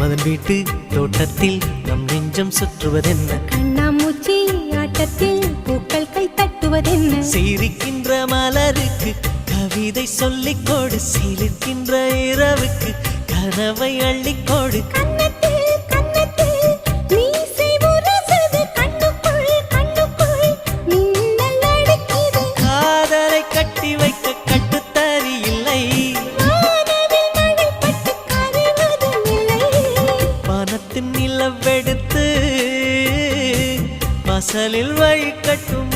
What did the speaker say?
மன்மதன் வீட்டு தோட்டத்தில் நம் நெஞ்சம் சுற்றுவதென்ன? கண்ணாமூச்சி ஆட்டத்தில் பூக்கள் கை தட்டுவதென்ன? சிரிக்கின்ற மலருக்கு கவிதை சொல்லிக்கோடு, சிலிர்க்கின்ற இரவுக்கு கனவை அள்ளிக்கோடு. காதலை கட்டி வைக்க கட்டுத்தறி இல்லை, வானத்தின் நிலவெடுத்து வாசலில் வழி கட்டும்